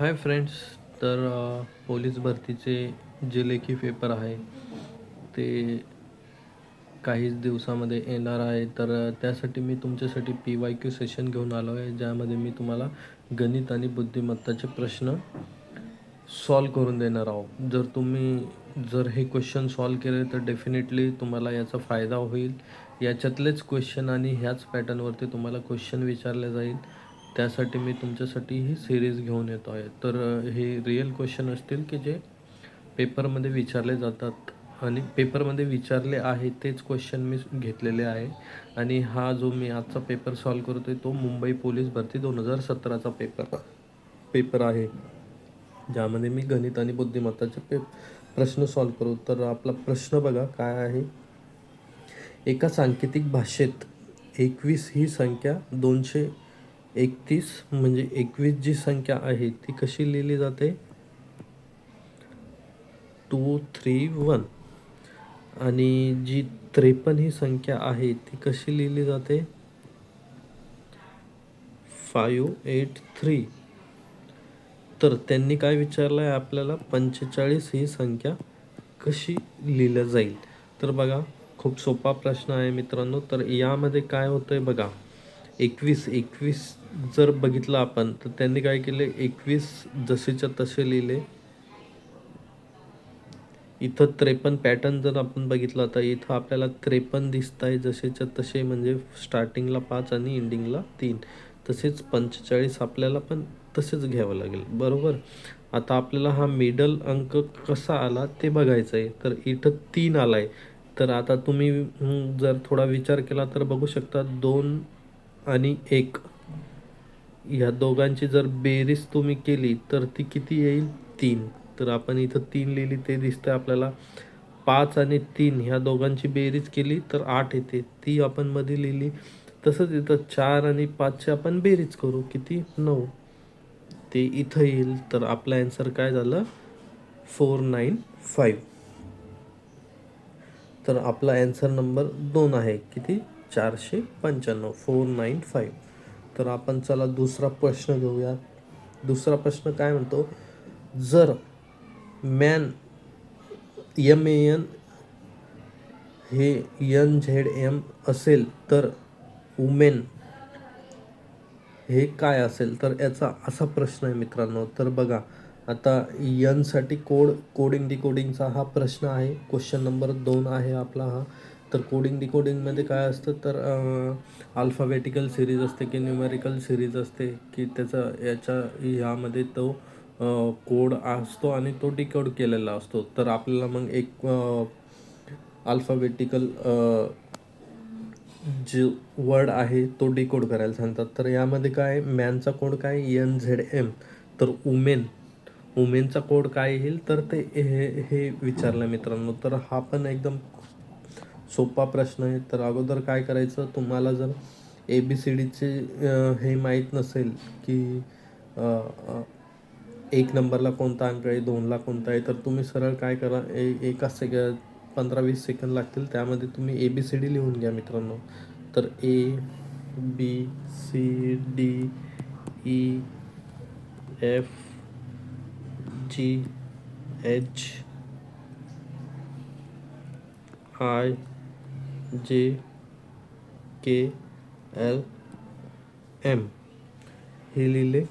Hi friends. तर police भरतीचे जे लेखी पेपर आहे ते काहीच दिवसामध्ये येणार आहे. तर त्यासाठी मी तुमच्यासाठी PYQ सेशन घेऊन आलो आहे, ज्यामध्ये मी तुम्हाला गणित आणि बुद्धिमत्ताचे प्रश्न सॉल्व करून देणार आहोत. जर हे क्वेश्चन सॉल्व केले तर डेफिनेटली तुम्हाला याचा फायदा होईल. याच्यातलेच क्वेश्चन आणि ह्याच पॅटर्नवरती तुम्हाला क्वेश्चन विचारले जाईल. त्यासाठी मी तुमच्यासाठी ही सिरीज घेऊन येतो आहे. तर हे रिअल क्वेश्चन असतील की जे पेपरमध्ये विचारले जातात आणि पेपरमध्ये विचारले आहे तेच क्वेश्चन मी घेतलेले आहे. आणि हा जो मी आजचा पेपर सॉल्व करतो आहे तो मुंबई पोलीस भरती 2017चा पेपर आहे, ज्यामध्ये मी गणित आणि बुद्धिमत्ताचे प्रश्न सॉल्व करू. तर आपला प्रश्न बघा काय आहे. एका सांकेतिक भाषेत 21 ही संख्या 231 म्हणजे 21 जी संख्या आहे ती कशी लिहिली जाते? 231. आणि जी 53 ही संख्या आहे ती कशी लिहिली जाते? 583. तर त्यांनी काय विचारलं आहे आपल्याला? 45 ही संख्या कशी लिहिल्या जाईल? तर बघा, खूप सोपा प्रश्न आहे मित्रांनो. तर यामध्ये काय होतं आहे बघा, 21 जर बघितलं आपण तर त्यांनी काय केले, 21 जसेच्या तसे लिहिले. इथं 53 पॅटर्न जर आपण बघितला तर इथं आपल्याला 53 दिसत आहे जसेच्या तसे, म्हणजे स्टार्टिंगला 5 आणि एंडिंगला 3. तसेच 45 आपल्याला पण तसेच घ्यावं लागेल, बरोबर. आता आपल्याला हा मिडल अंक कसा आला ते बघायचं आहे. तर इथं 3 आला आहे. तर आता तुम्ही जर थोडा विचार केला तर बघू शकता 2 आणि 1 ह्या दोघांची जर बेरीज तुम्ही केली तर ती किती येईल? 3. तर आपण इथं 3 लिहिली ते दिसतं आपल्याला. 5 आणि 3 ह्या दोघांची बेरीज केली तर 8 येते, ती आपण मध्ये लिहिली. तसंच इथं 4 आणि 5ची आपण बेरीज करू, किती? 9, ते इथं येईल. तर आपला ॲन्सर काय झालं? 495. तर आपला ॲन्सर नंबर 2 आहे, किती? 495, 495. तर आपण चला दुसरा प्रश्न घेऊया. दुसरा प्रश्न काय म्हणतो, जर मॅन MAN हे NZM असेल तर वुमेन हे काय असेल? तर याचा असा प्रश्न आहे मित्रांनो. तर बघा, आता साठी कोडिंग डिकोडिंगचा हा प्रश्न आहे. क्वेश्चन नंबर 2 आहे आपला हा. तर कोडिंग डिकोडिंगमध्ये काय असतं, तर अल्फाबेटिकल सिरीज असते की न्यूमेरिकल सिरीज असते की ह्यामध्ये तो कोड असतो आणि तो डिकोड केलेला असतो. तर आपल्याला मग एक अल्फाबेटिकल जो वर्ड आहे तो डिकोड करायला सांगतात. तर यामध्ये काय, मॅनचा कोड काय? NZM. तर वुमेनचा कोड काय येईल? तर ते हे विचारलं मित्रांनो. तर हा पण एकदम सोपा प्रश्न आहे. तर अगोदर काय करायचं, तुम्हाला जर ABCDचे हे माहीत नसेल की 1 नंबरला कोणता अंक आहे, 2ला कोणता आहे, तर तुम्ही सरळ काय करा, एका 15-20 सेकंद लागतील, त्यामध्ये तुम्ही ABCD लिहून घ्या मित्रांनो. तर ABCDEFGHIJKLM हे लिहिले.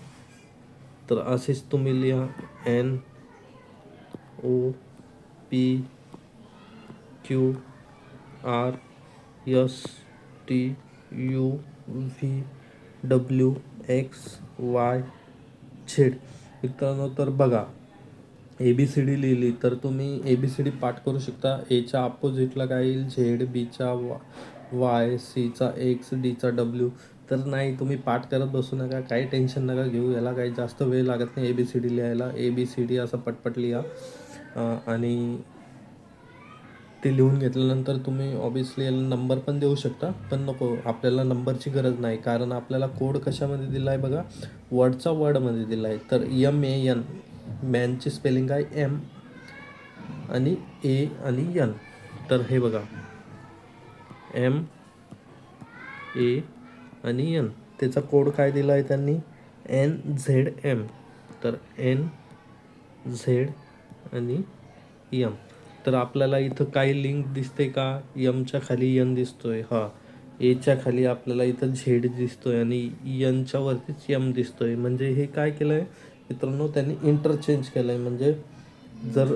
तर असेच तुम्ही लिहा NOPQRSTUVWXYZ. मित्रांनो, तर बघा, ABCD लिहिली तर तुम्ही ABCD पाठ करू शकता. एच्या अपोजिटला काय येईल? झेड, बीचा वाय, सीचा एक्स, डीचा डब्ल्यू. तर नाही, तुम्ही पाठ करत बसू नका, काही टेन्शन नका घेऊ. याला काही जास्त वेळ लागत नाही ABCD लिहायला. ABCD असं पटपट लिहा. आणि ते लिहून घेतल्यानंतर तुम्ही ऑब्विसली याला नंबर पण देऊ शकता, पण नको, आपल्याला नंबरची गरज नाही, कारण आपल्याला कोड कशामध्ये दिला आहे बघा, वर्डमध्ये दिला आहे. तर MAN, मॅनची स्पेलिंग आहे M आणि A आणि N. तर हे बघा, MA आणि N, त्याचा कोड काय दिला आहे त्यांनी? NZM. तर एन, झेड आणि यम. तर आपल्याला इथं काही लिंक दिसते का? यमच्या खाली यन दिसतोय, हा. एच्या खाली आपल्याला इथं झेड दिसतोय आणि यनच्या वरतीच यम दिसतोय. म्हणजे हे काय केलंय मित्रांनो, त्यांनी इंटरचेंज केलंय. म्हणजे जर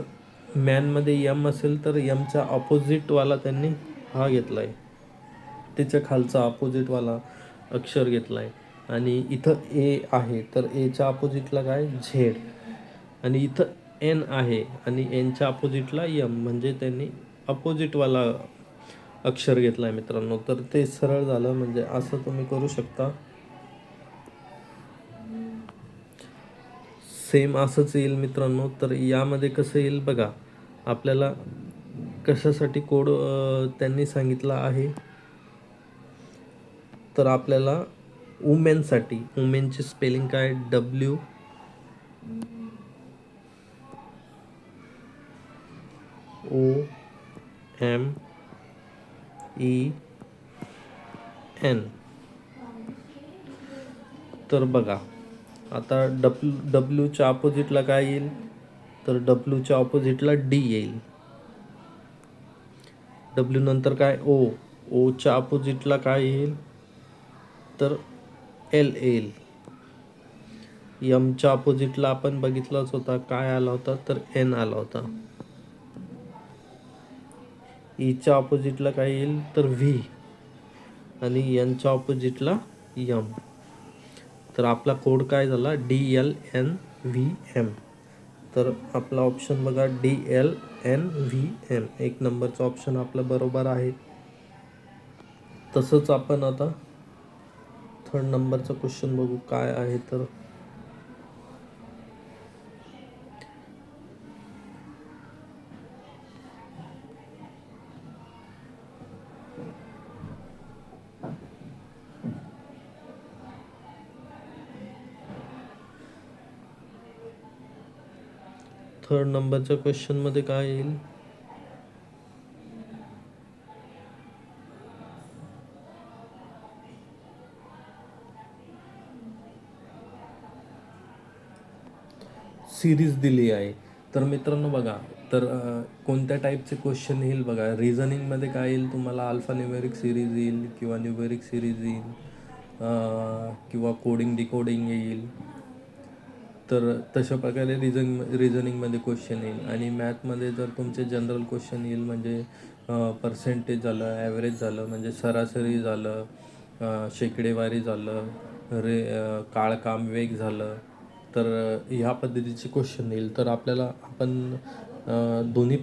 मॅनमध्ये यम असेल तर यमच्या ऑपोजिटवाला त्यांनी हा घेतलाय, त्याच्या खालचा अपोजिटवाला अक्षर घेतलाय. आणि इथं ए आहे तर एच्या अपोजिटला काय? झेड. आणि इथं एन आहे आणि एनच्या अपोजिटला यम, म्हणजे त्यांनी अपोजिटवाला अक्षर घेतला आहे मित्रांनो. तर ते सरळ झालं. म्हणजे असं तुम्ही करू शकता. सेम असंच येईल मित्रांनो. तर यामध्ये कसं येईल बघा, आपल्याला कशासाठी कोड त्यांनी सांगितला आहे, तर आपल्याला वुमेनसाठी, वुमेनची स्पेलिंग काय? WUMEN. तर बघा आता डब्ल्यूच्या अपोजिटला काय येईल? तर डब्ल्यूच्या अपोजिटला डी येईल. डब्ल्यू नंतर काय? ओच्या अपोजिटला काय येईल? तर एल येईल. यमच्या अपोजिटला आपण बघितलाच होता, काय आला होता? तर एन आला होता. ईच्या अपोजिटला काय येईल? तर व्ही. आणि एनच्या अपोजिटला यम. तर आपला कोड काय झाला? DLNVM. तर आपला ऑप्शन बघा, DLNVM, 1 नंबरचा ऑप्शन आपला बरोबर आहे. तसंच आपण आता 3rd नंबरचा क्वेश्चन बघू काय आहे. तर थर्ड नंबरच्या क्वेश्चनमध्ये काय येईल? सिरीज दिली आहे. तर मित्रांनो बघा, तर कोणत्या टाईपचे क्वेश्चन येईल बघा. रिझनिंगमध्ये काय येईल तुम्हाला? अल्फा न्यूमेरिक सिरीज येईल किंवा न्यूमेरिक सिरीज येईल किंवा कोडिंग डिकोडिंग येईल. तर तशा प्रकारे रिझनिंगमध्ये क्वेश्चन येईल. आणि मॅथमध्ये जर तुमचे जनरल क्वेश्चन येईल, म्हणजे पर्सेंटेज झालं, ॲव्हरेज झालं, म्हणजे सरासरी झालं, शेकडेवारी झालं, काळकाम वेग झालं. तर ह्या पद्धतीचे क्वेश्चन येईल. तर आपल्याला आपण दोन्ही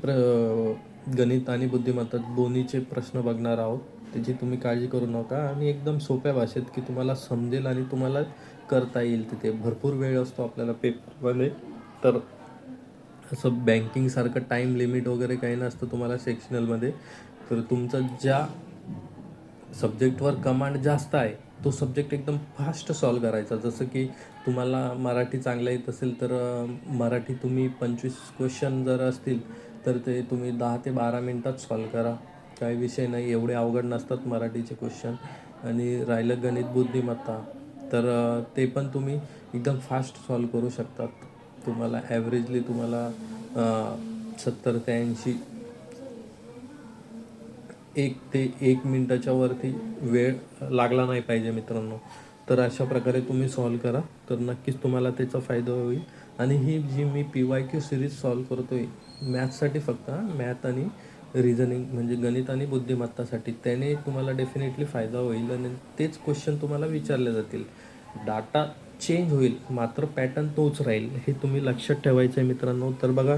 गणित आणि बुद्धिमत्ता दोन्हीचे प्रश्न बघणार आहोत. त्याची तुम्ही काळजी करू नका. आणि एकदम सोप्या भाषेत की तुम्हाला समजेल आणि तुम्हाला करता येईल. तिथे भरपूर वेळ असतो आपल्याला पेपरमध्ये. तर असं बँकिंगसारखं टाईम लिमिट वगैरे काही नसतं तुम्हाला सेक्शनलमध्ये. तर तुमचं ज्या सब्जेक्टवर कमांड जास्त आहे तो सब्जेक्ट एकदम फास्ट सॉल्व करायचा. जसं की तुम्हाला मराठी चांगलं येत असेल तर मराठी तुम्ही 25 क्वेश्चन जर असतील तर ते तुम्ही 10 ते 12 मिनटात सॉल्व करा. काही विषय नाही, एवढे अवघड नसतात मराठीचे क्वेश्चन. आणि राहिलं गणित बुद्धिमत्ता, तर ते पण तुम्ही एकदम फास्ट सॉल्व करू शकतात. तुम्हाला ॲव्हरेजली तुम्हाला 70 ते 80 1 ते 1 मिनटाच्या वरती वेळ लागला नाही पाहिजे मित्रांनो. तर अशा प्रकारे तुम्ही सॉल्व करा, तर नक्कीच तुम्हाला त्याचा फायदा होईल. आणि ही जी मी PYQ सिरीज सॉल्व करतो आहे मॅथ्ससाठी, फक्त मॅथ आणि रिझनिंग म्हणजे गणित आणि बुद्धिमत्तासाठी, त्याने तुम्हाला डेफिनेटली फायदा होईल. आणि तेच क्वेश्चन तुम्हाला विचारले जातील. डाटा चेंज होईल मात्र पॅटर्न तोच राहील, हे तुम्ही लक्षात ठेवायचं आहे मित्रांनो. तर बघा,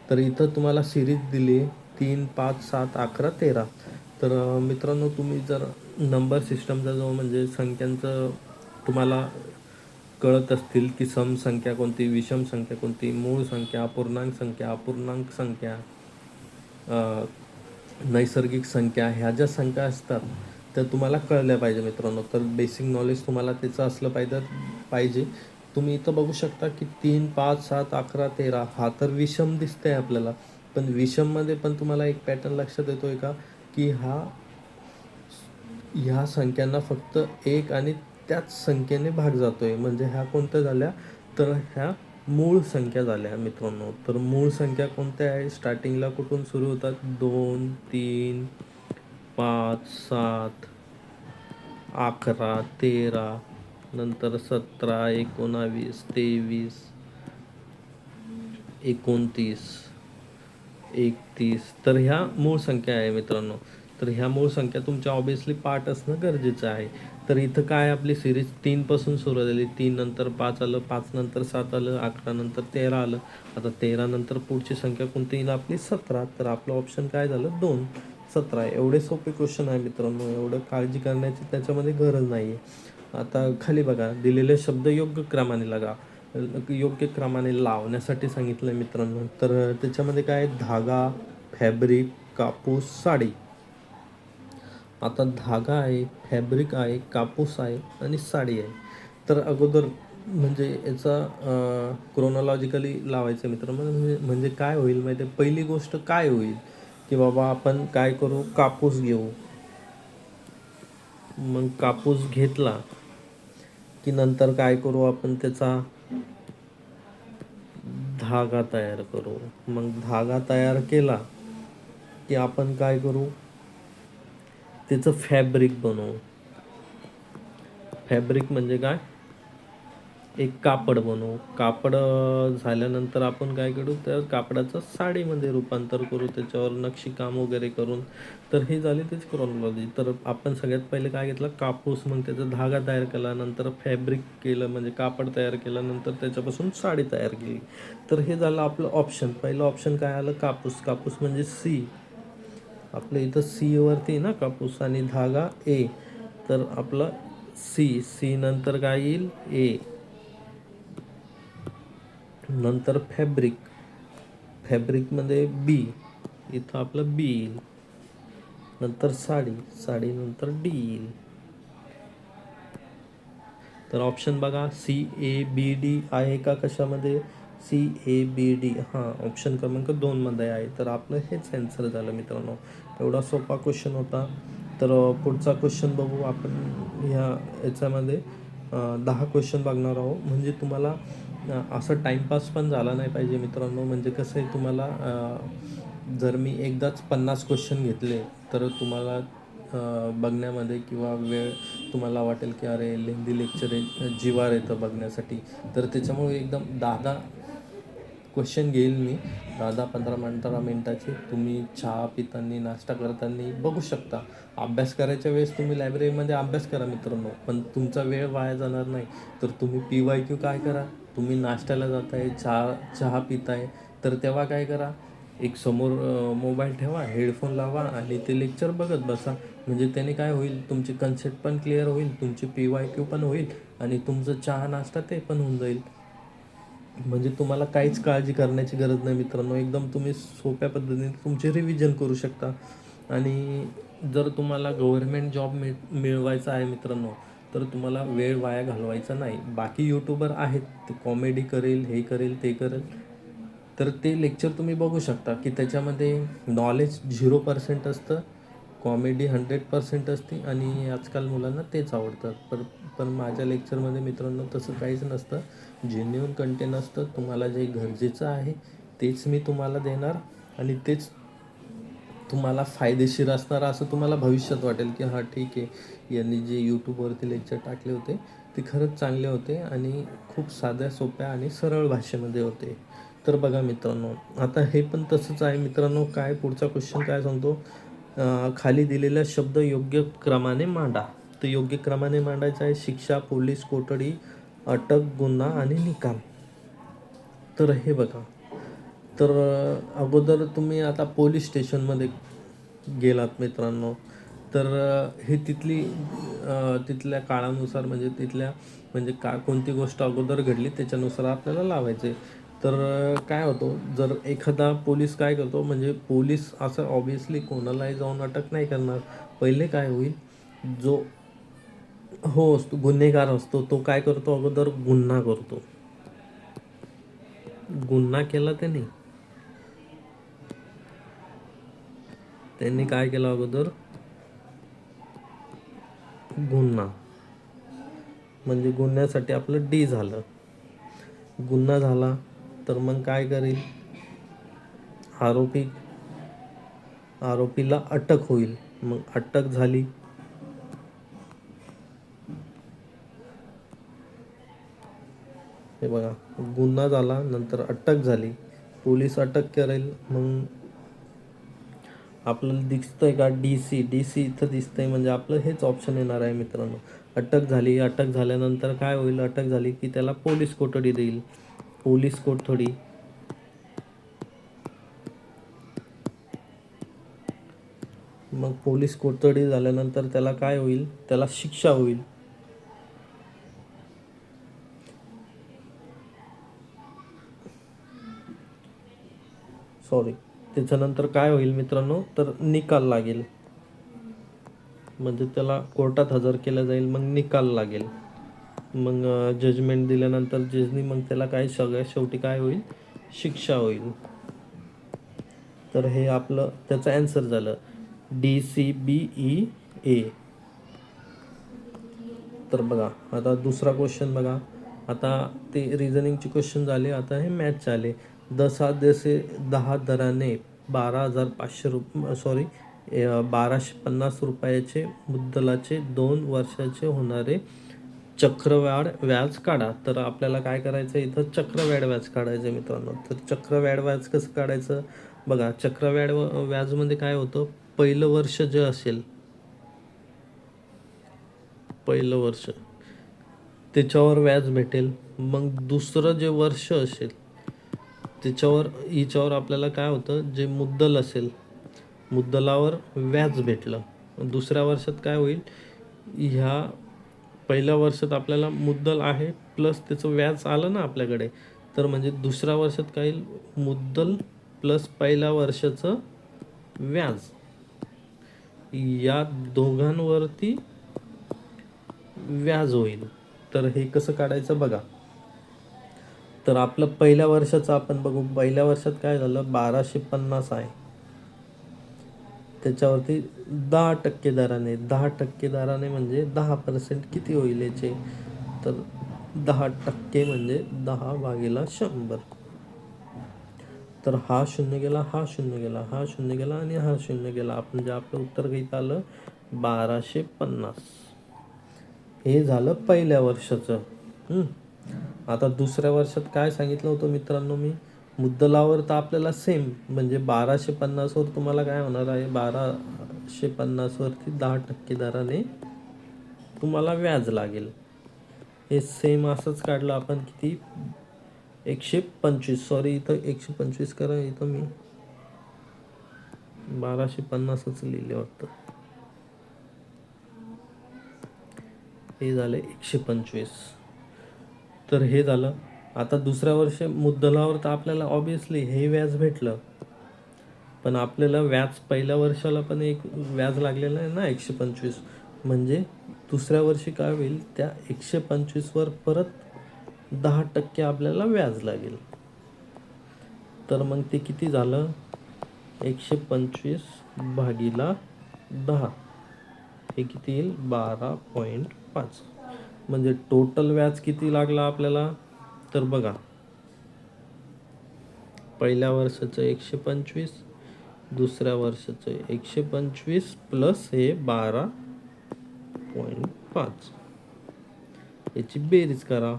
तर इथं तुम्हाला सिरीज दिली आहे 3, 5, 7, 11, 13. तर मित्रांनो तुम्ही जर नंबर सिस्टमचा जो म्हणजे संख्यांचं तुम्हाला कळत असतील की सम संख्या कोणती, विषम संख्या कोणती, मूळ संख्या, अपूर्णांक संख्या, नैसर्गिक संख्या, ह्या ज्या संख्या असतात त्या तुम्हाला कळल्या पाहिजे मित्रांनो. तर बेसिक नॉलेज तुम्हाला त्याचं असलं पाहिजे. तुम्ही इथं बघू शकता की 3, 5, 7, 11, 13 हा तर विषम दिसतंय आपल्याला. पण विषममध्ये पण तुम्हाला एक पॅटर्न लक्षात येतोय का की ह्या संख्यांना फक्त 1 आणि त्याच संख्येने भाग जातोय. म्हणजे ह्या कोणत्या झाल्या? तर ह्या मूळ संख्या झाल्या मित्रांनो. तर मूळ संख्या कोणत्या आहे, स्टार्टिंगला कुठून सुरू होतात, 2, 3, 5, 7, 11, 13, नंतर 17, 19, 23, 29, 31. तर ह्या मूळ संख्या आहे मित्रांनो. तर ह्या मूळ संख्या तुमच्या ऑब्विसली पाठ असणं गरजेचं आहे. तर इथं काय आपली सिरीज 3 पासून सुरू झाली. 3 नंतर 5 आलं, 5 नंतर 7 आलं, 11 नंतर 13 आलं. आता 13 नंतर पुढची संख्या कोणती येईल आपली, 17. तर आपलं ऑप्शन काय झालं, 2, 17. एवढे सोपे क्वेश्चन आहे मित्रांनो. एवढं काळजी करण्याची त्याच्यामध्ये गरज नाही आहे. आता खाली बघा, दिलेले शब्द योग्य क्रमाने लागा, योग्य क्रमाने लावण्यासाठी सांगितलं आहे मित्रांनो. तर त्याच्यामध्ये काय, धागा, फॅब्रिक, कापूस, साडी. आता धागा आहे, फॅब्रिक आहे, कापूस आहे आणि साडी आहे. तर अगोदर म्हणजे याचा क्रोनॉलॉजिकली लावायचं मित्रांनो. म्हणजे काय होईल माहिती आहे, पहिली गोष्ट काय होईल की बाबा आपण काय करू, कापूस घेऊ. मग कापूस घेतला की नंतर काय करू आपण, त्याचा धागा तयार करू. मग धागा तयार केला की आपण काय करू, त्याचं फॅब्रिक बनवू. फॅब्रिक म्हणजे काय, एक कापड बनवू. कापड झाल्यानंतर आपण काय करू, त्या कापडाचं साडीमध्ये रूपांतर करू, त्याच्यावर नक्षीकाम वगैरे करून. तर हे झाली त्याची क्रोनॉलॉजी. तर आपण सगळ्यात पहिले काय घेतलं, कापूस, मग त्याचा धागा तयार केला, नंतर फॅब्रिक केलं म्हणजे कापड तयार केलं, नंतर त्याच्यापासून साडी तयार केली. तर हे झालं आपलं ऑप्शन. पहिलं ऑप्शन काय आलं, कापूस. कापूस म्हणजे सी. आपल्या इथं सी वरती ना कापूस आणि धागा ए. तर आपलं सी नंतर काय येईल, ए. नंतर फॅब्रिक, फॅब्रिकमध्ये बी, इथं आपलं बी येईल. नंतर साडी, साडीनंतर डी येईल. तर ऑप्शन बघा, CABD आहे का कशामध्ये, CABD, हां, ऑप्शन क्रमांक 2मध्ये आहे. तर आपलं हेच आन्सर झालं मित्रांनो. एवढा सोपा क्वेश्चन होता. तर पुढचा क्वेश्चन बघू आपण. ह्या याच्यामध्ये 10 क्वेश्चन बघणार आहोत. म्हणजे तुम्हाला असं टाईमपास पण झाला नाही पाहिजे मित्रांनो. म्हणजे कसं आहे, तुम्हाला जर मी एकदाच 50 क्वेश्चन घेतले तर तुम्हाला बघण्यामध्ये किंवा वेळ तुम्हाला वाटेल की अरे लेंदी लेक्चर आहे, जिवार येतं बघण्यासाठी. तर त्याच्यामुळे एकदम 10-10 क्वेश्चन घेईल मी, 10-15 मिनटाचे. तुम्ही चहा पिताना, नाश्ता करताना बघू शकता. अभ्यास करायच्या वेळेस तुम्ही लायब्ररीमध्ये अभ्यास करा मित्रांनो, पण तुमचा वेळ वाया जाणार नाही. तर तुम्ही PYQ काय करा, तुम्ही नाश्त्याला जाताय, चहा पिताय, तर तेव्हा काय करा, एक समोर मोबाईल ठेवा, हेडफोन लावा आणि ते लेक्चर बघत बसा. म्हणजे त्याने काय होईल, तुमची कन्सेप्ट पण क्लिअर होईल, तुमची PYQ पण होईल आणि तुमचं चहा नाश्ता ते पण होऊन जाईल. म्हणजे तुम्हाला काहीच काळजी करण्याची गरज नाही मित्रांनो. एकदम तुम्ही सोप्या पद्धतीने तुमचे रिव्हिजन करू शकता. आणि जर तुम्हाला गव्हर्मेंट जॉब मिळवायचा आहे मित्रांनो, तर तुम्हाला वेळ वाया घालवायचा नाही. बाकी यूट्यूबर आहेत, ते कॉमेडी करेल, हे करेल, ते करेल, तर ते लेक्चर तुम्ही बघू शकता की त्याच्यामध्ये नॉलेज 0% असतं, कॉमेडी 100% असते आणि आजकाल मुलांना तेच आवडतं. पण माझ्या लेक्चरमध्ये मित्रांनो तसं काहीच नसतं. जेन्युइन कंटेंट असतं. तुम्हाला जे गरजेचं आहे तेच मी तुम्हाला देणार आणि तेच तुम्हाला फायदेशीर असणार, असं तुम्हाला भविष्यात वाटेल की हां ठीक आहे, यांनी जे यूट्यूबवरती लेक्चर टाकले होते ते खरंच चांगले होते आणि खूप साध्या सोप्या आणि सरळ भाषेमध्ये होते. तर बघा मित्रांनो, आता हे पण तसंच आहे मित्रांनो. काय पुढचा क्वेश्चन काय सांगतो, खाली दिलेला शब्द योग्य क्रमाने मांडा. तर योग्य क्रमाने मांडायचं आहे, शिक्षा, पोलीस कोठडी, अटक, गुन्हा आणि निकाल. तर हे बघा, तर अगोदर तुम्ही आता पोलीस स्टेशनमध्ये गेलात मित्रांनो, तर हे तिथल्या काळानुसार म्हणजे म्हणजे कोणती गोष्ट अगोदर घडली त्याच्यानुसार आपल्याला लावायचे. तर काय होतं, जर एखादा पोलीस काय करतो, म्हणजे पोलीस असं ऑब्विसली कोणालाही जाऊन अटक नाही करणार. पहिले काय होईल, जो गुन्हेगार असतो तो काय करतो, अगोदर गुन्हा करतो. गुन्हा केला त्यांनी काय केलं, अगोदर गुन्हा, म्हणजे गुन्ह्यासाठी आपलं डी झालं. गुन्हा झाला तर मग काय करेल, आरोपीला अटक होईल. मग अटक झाली, हे बघा, गुन्हा झाला नंतर अटक झाली, पोलीस अटक करेल. मग आपल्याला दिसतंय का डी सी इथं दिसतंय, म्हणजे आपलं हेच ऑप्शन येणार आहे मित्रांनो. अटक झाली, अटक झाल्यानंतर काय होईल, अटक झाली की त्याला पोलीस कोठडी देईल. पोलीस कोठडी, मग पोलीस कोठडी झाल्यानंतर त्याला काय होईल, त्याला शिक्षा होईल. सॉरी, त्याच्यानंतर काय होईल मित्रांनो, तर निकाल लागेल. म्हणजे त्याला कोर्टात हजर केलं जाईल, मग निकाल लागेल. मग जजमेंट दिल्यानंतर जजनी मग त्याला काय सगळ्यात शेवटी काय होईल, शिक्षा होईल. तर हे आपलं त्याचं ॲन्सर झालं DCBE. तर बघा आता दुसरा क्वेश्चन बघा. आता ते रिझनिंगचे क्वेश्चन झाले, आता हे मॅथ्सचे आले. 10 दराने 1250 रुपयाचे मुद्दलाचे 2 वर्षाचे होणारे चक्रवाढ व्याज काढा. तर आपल्याला काय करायचं, इथं चक्रवाढ व्याज काढायचं मित्रांनो. तर चक्रवाढ व्याज कसं काढायचं बघा. चक्रवाढ व्याजमध्ये काय होतं, पहिलं वर्ष जे असेल, पहिलं वर्ष त्याच्यावर व्याज भेटेल. मग दुसरं जे वर्ष असेल हिच्यावर आपल्याला काय होतं, जे मुद्दल असेल मुद्दलावर व्याज भेटलं. दुसऱ्या वर्षात काय होईल, ह्या पहिल्या वर्षात आपल्याला मुद्दल आहे प्लस त्याचं व्याज आलं ना आपल्याकडे, तर म्हणजे दुसऱ्या वर्षात काय येईल, मुद्दल प्लस पहिल्या वर्षाचं व्याज, या दोघांवरती व्याज होईल. तर हे कसं काढायचं बघा. तर आपलं पहिल्या वर्षाचं आपण बघू. पहिल्या वर्षात काय झालं, 1250 आहे, त्याच्यावरती 10% दराने, 10% दराने म्हणजे 10% किती होईल याचे, तर 10% म्हणजे 10/100. तर हा शून्य गेला, हा शून्य गेला, हा शून्य गेला आणि हा शून्य गेला. म्हणजे आपलं उत्तर किती आलं, 1250. हे झालं पहिल्या वर्षाचं. आता दुसऱ्या वर्षात काय सांगितलं होतं मित्रांनो मी, मुद्दलावर तर आपल्याला सेम म्हणजे 1250 वर तुम्हाला काय होणार आहे, 1250 वरती 10% दराने तुम्हाला व्याज लागेल. हे सेम असंच काढलं आपण, किती, 125. सॉरी, इथं 125 करा, इथं मी 1250च लिहिले वाटतं. हे झाले 125. तर हे झालं. आता दुसऱ्या वर्षी मुद्दलावर तर आपल्याला ऑब्विसली हे व्याज भेटलं, पण आपल्याला व्याज पहिल्या वर्षाला पण एक व्याज लागलेलं आहे ना 125. म्हणजे दुसऱ्या वर्षी काय होईल, त्या 125 वर परत 10% आपल्याला व्याज लागेल. तर मग ते किती झालं, 125/10, हे किती येईल, 12.5. म्हणजे टोटल व्याज किती लागला आपल्याला, तर बघा, पहिल्या वर्षाचं 125, दुसऱ्या वर्षाचं 125 प्लस हे 12.5, याची बेरीज करा.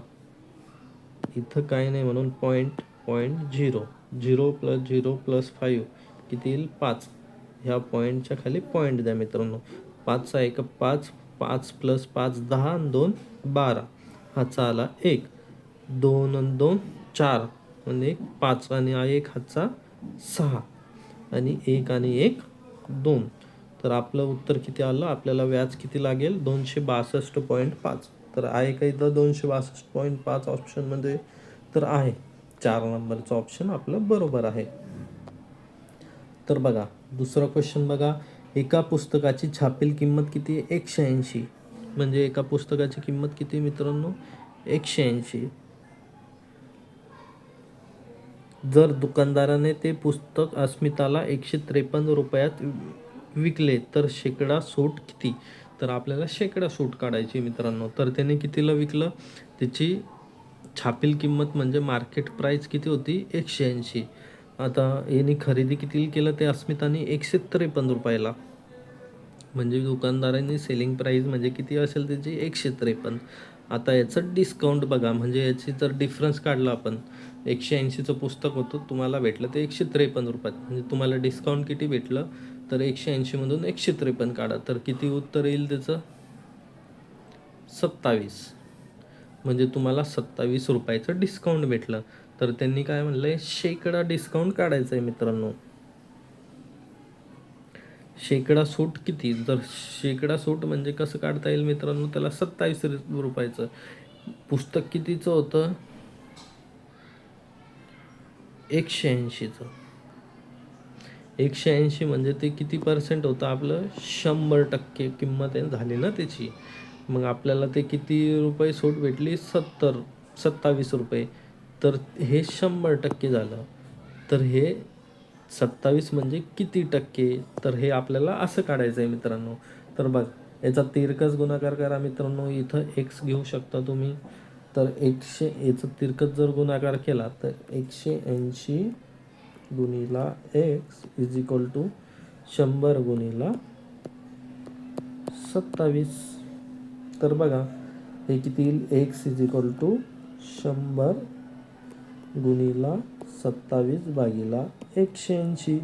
इथं काही नाही म्हणून 0.0 प्लस 0 प्लस 5 किती येईल, 5. ह्या पॉईंटच्या खाली पॉईंट द्या मित्रांनो. 5 1 5, 5 प्लस 5 10 आणि 2 12, हाचा आला 1, 2 आणि 2 4 आणि 5 आणि 1 हाचा 6 आणि 1 आणि 1 2. तर आपलं उत्तर किती आलं, आपल्याला व्याज किती लागेल, 262.5. तर आहे का इथं 262.5 ऑप्शनमध्ये, तर आहे. 4 नंबरचं ऑप्शन आपलं बरोबर आहे. तर बघा दुसरा क्वेश्चन बघा. एका पुस्तकाची छापील किंमत किती आहे, 180. म्हणजे एका पुस्तकाची किंमत किती मित्रांनो, 180. जर दुकानदाराने ते पुस्तक अस्मिताला 153 रुपयात विकले तर शेकडा सूट किती. तर आपल्याला शेकडा सूट काढायची मित्रांनो. तर त्याने कितीला विकलं, त्याची छापील किंमत म्हणजे मार्केट प्राईस किती होती 180. आता यांनी खरेदी किती केलं ते अस्मिताने 153 रुपयाला, म्हणजे दुकानदारांनी सेलिंग प्राईस म्हणजे किती असेल त्याची 153. आता याचं डिस्काउंट बघा, म्हणजे याची जर डिफरन्स काढला आपण, 180चं पुस्तक होतं तुम्हाला भेटलं ते 153 रुपयात, म्हणजे तुम्हाला डिस्काउंट किती भेटलं तर 180मधून 153 काढा तर किती उत्तर येईल त्याचं 27, म्हणजे तुम्हाला 27 रुपयाचं डिस्काउंट भेटलं. तर त्यांनी काय म्हणलं आहे, शेकडा डिस्काउंट काढायचं आहे मित्रांनो. शेकडा सूट किती, तर शेकडा सूट म्हणजे कसं काढता येईल मित्रांनो, त्याला 27 रुपयाचं पुस्तक कितीचं होतं 180चं. 180 म्हणजे ते किती पर्सेंट होतं आपलं 100% किंमत आहे झाली ना त्याची. मग आपल्याला ते किती रुपये सूट भेटली 27 रुपये, तर हे 100% झालं. तर हे 27 म्हणजे किती टक्के, तर हे आपल्याला असं काढायचं आहे मित्रांनो. तर बघ, याचा तिरकस गुणाकार करा मित्रांनो. इथं एक्स घेऊ शकता तुम्ही. तर याचा तिरकस जर गुणाकार केला तर 180 गुणिला एक्स इज इक्वल टू 100 गुणिला 27. तर बघा हे किती येईल, एक्स इज इक्वल टू 100 गुणिला 27 भागिला 180.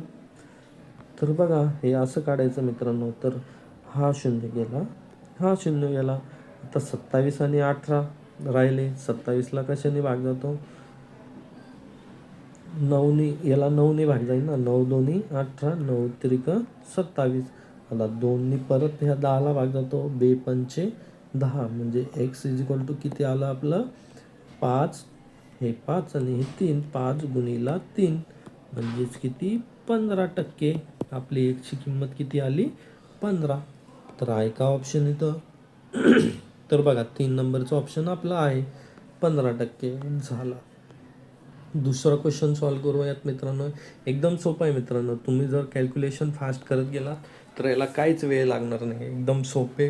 तर बघा हे असं काढायचं मित्रांनो. तर हा शून्य गेला, हा शून्य गेला. आता 27 आणि 18 राहिले. 27ला कशाने भाग जातो, 9ने. याला 9ने भाग जाईल ना, 9 दोन्ही 18, 9 त्रिक 27. आता 2ने परत ह्या 10ला भाग जातो, 2 पंचे 10, म्हणजे एक्स इज इक्वल टू किती आलं आपलं 5. हे 5 आणि हे 3, 5 गुणिला 3 म्हणजेच किती 15%. आपली एकची किंमत किती आली 15. तर आहे का ऑप्शन इथं तर बघा 3 नंबरचं ऑप्शन आपलं आहे 15% झाला. दुसरा क्वेश्चन सॉल्व करूयात मित्रांनो. एकदम सोपं आहे मित्रांनो. तुम्ही जर कॅल्क्युलेशन फास्ट करत गेला तर याला काहीच वेळ लागणार नाही. एकदम सोपे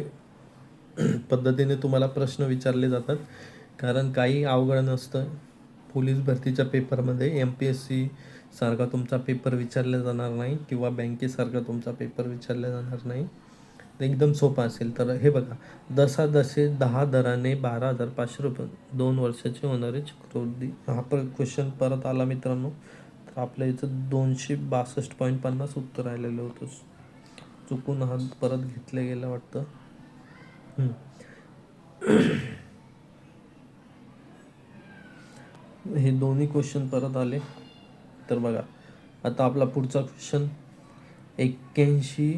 पद्धतीने तुम्हाला प्रश्न विचारले जातात, कारण काही अवघड नसतं. पोलीस भरतीच्या पेपरमध्ये MPSC सारखा तुमचा पेपर विचारला जाणार नाही किंवा बँकेसारखा तुमचा पेपर विचारला जाणार नाही. एकदम सोपा असेल. तर हे बघा, दसा दशे 10 दराने 12,500 रुपये 2 वर्षाचे होणारे चक्रवृद्धी. हा क्वेश्चन परत आला मित्रांनो. तर आपल्या इथं 262.50 उत्तर आलेलं होतं. चुकून हा परत घेतलं गेलं वाटतं. हे दोन्ही क्वेश्चन परत आले. तर बघा आता आपला पुढचा question 81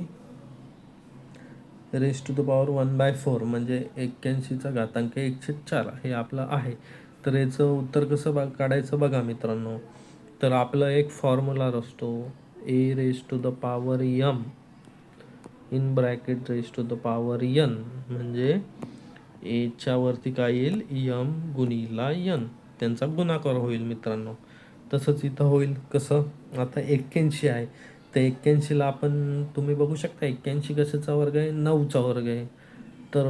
raise to the power 1/4 म्हणजे 81चा घातांक 1/4 हे आपलं आहे. तर याचं उत्तर कसं काढायचं बघा मित्रांनो. तर आपला एक फॉर्म्युला असतो, A raise to the power m in bracket raise to the power n, म्हणजे एच्या वरती काय येईल m गुणिला n, त्यांचा गुणाकार होईल मित्रांनो. तसंच इथं होईल कसं, आता 81 आहे तर 81ला आपण तुम्ही बघू शकता 81 कशाचा वर्ग आहे 9चा वर्ग आहे. तर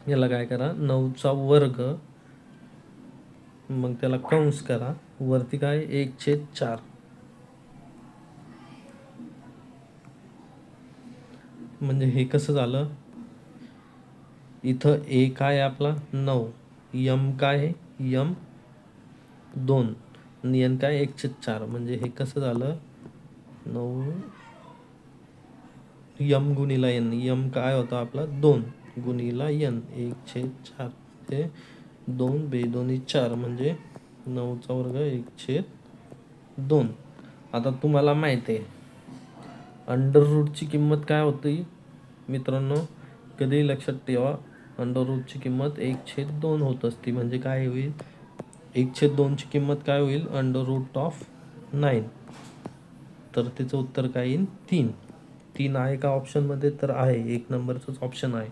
याला काय करा 9चा वर्ग, मग त्याला कंस करा, वरती काय 1/4. म्हणजे हे कसं झालं, इथं ए काय आहे आपला 9, m काय आहे m 2 आणि n काय 1/4, म्हणजे हे कसं झालं 9 m गुणिला n. m काय होता आपला 2 गुणिला n 1/4 ते 2 2 4 म्हणजे 9चा वर्ग 1/2. आता तुम्हाला माहित आहे अंडर रूटची किंमत काय होती मित्रांनो, कधी लक्षात ठेवा, अंडर रूटची किंमत 1/2 होत असते. म्हणजे काय होईल 1/2 ची किंमत काय होईल अंडर रूट ऑफ 9. तर त्याचं उत्तर काय येईल 3 आहे का ऑप्शनमध्ये, तर आहे, 1 नंबरचंच ऑप्शन आहे.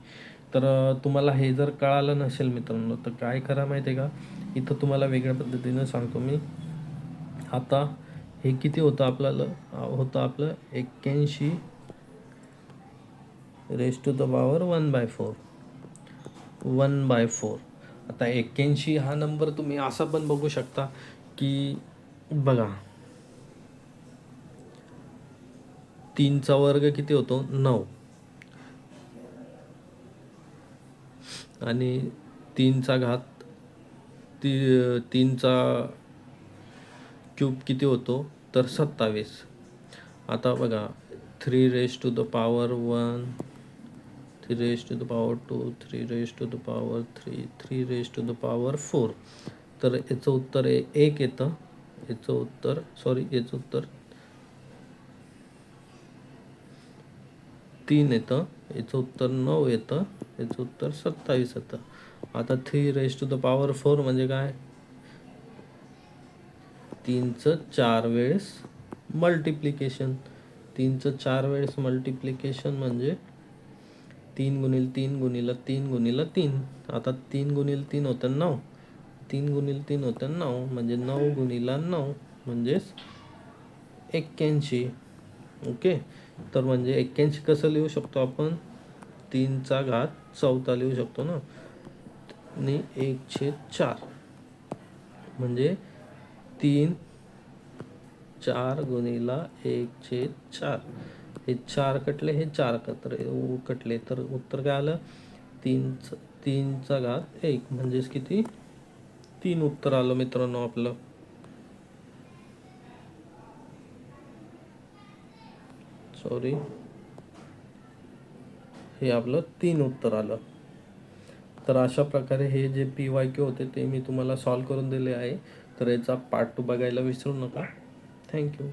तर तुम्हाला हे जर कळालं नसेल मित्रांनो तर काय करा माहिती आहे का, इथं तुम्हाला वेगळ्या पद्धतीनं सांगतो मी. आता हे किती होतं आपल्याला, होतं आपलं 81 रेस टू द पॉवर 1/4. आता 81 हा नंबर तुम्ही असा पण बघू शकता की बघा 3चा वर्ग किती होतो 9 आणि 3चा घात 3चा क्यूब किती होतो तर 27. आता बघा 3 raise to the power 1, 3 raise to the power 2, 3 raise to the power 3, 3 raise to the power 4. तर याचं उत्तर 1 येतं. याचं उत्तर याचं उत्तर 3 येतं. याचं उत्तर 9 येतं. याचं उत्तर 27 येतं. आता 3 रेज टू द पॉवर 4 म्हणजे काय 3चं 4 वेळेस मल्टिप्लिकेशन. 3चं 4 वेळेस मल्टिप्लिकेशन म्हणजे 3 गुणिले 3 गुणिले 3 गुणिले 3. आता 3 गुणिले 3 होतं 9. 3 गुणिले 3 होतं 9 म्हणजे 9 गुणिले 9 म्हणजेच 81. ओके. तर म्हणजे 81 कसं लिहू शकतो आपण 3चा घात 14 लिहू शकतो ना आणि 1/4 म्हणजे 3 4 गुणिला 1/4. हे 4 कटले हे 4 कटले तर उत्तर काय आलं 3चा घात 1 म्हणजेच किती 3 उत्तर आलं मित्रांनो आपलं. हे आपलं 3 उत्तर आलं. तर अशा प्रकारे हे जे PYQ होते ते मी तुम्हाला सॉल्व करून दिले आहे. तर याचा पार्ट 2 बघायला विसरू नका. थँक्यू.